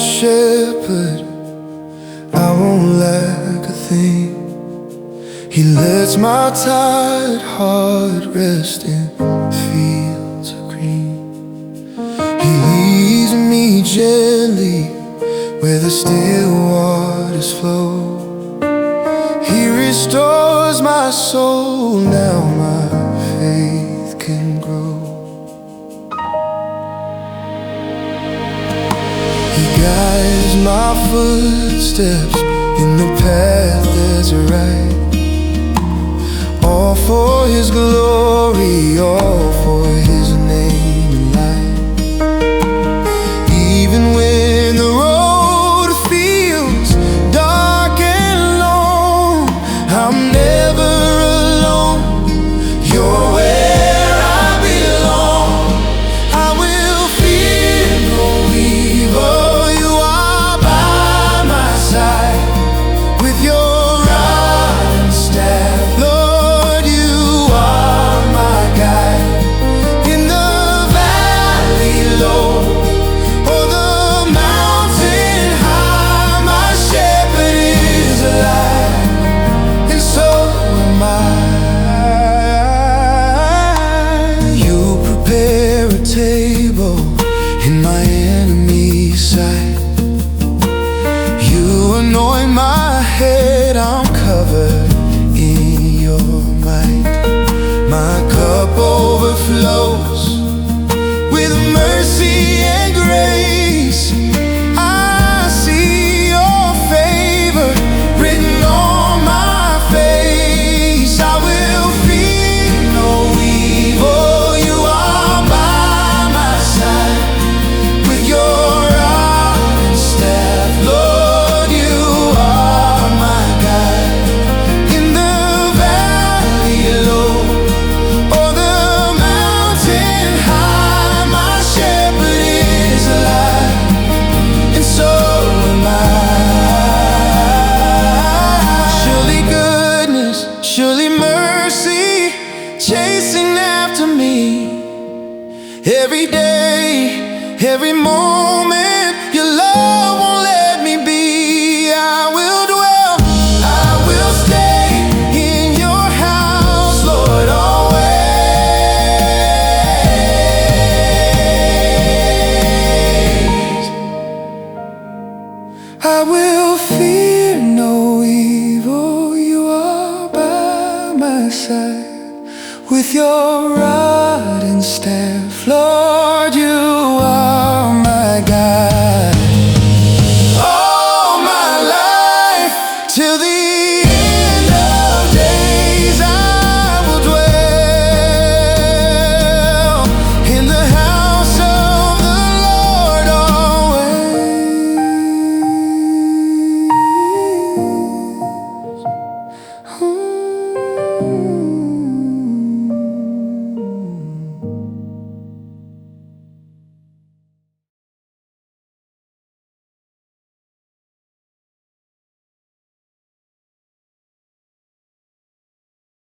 shepherd, I won't lack a thing. He lets my tired heart rest in fields of green. He leads me gently where the still waters flow. He restores my soul, now my faith can grow. He guides my footsteps in the path that's right, all for His glory, all for His name and light. Even when the road feels dark and long, I'm never alone. You're where I belong. I will fear no evil. You are by my side with your rod and staff. Lord, you are my guide. In the valley low or the mountain high, my shepherd is alive, and so am I. You prepare a table in my enemy's sight. You anoint my head, I'm covered in your might. My cup overflows with mercy and grace. I see your favor written on my face. I will fear no evil. You are by my side with your rod and staff. Lord, you are my guide. In the valley low or the mountain high, my shepherd is alive, and so am I. Surely goodness, surely mercy, chasing after me every day, every moment. Your love won't let me be. I will dwell, I will stay in your house, Lord, always. I will fear no evil. You are by my side with your rod and staff, Lord.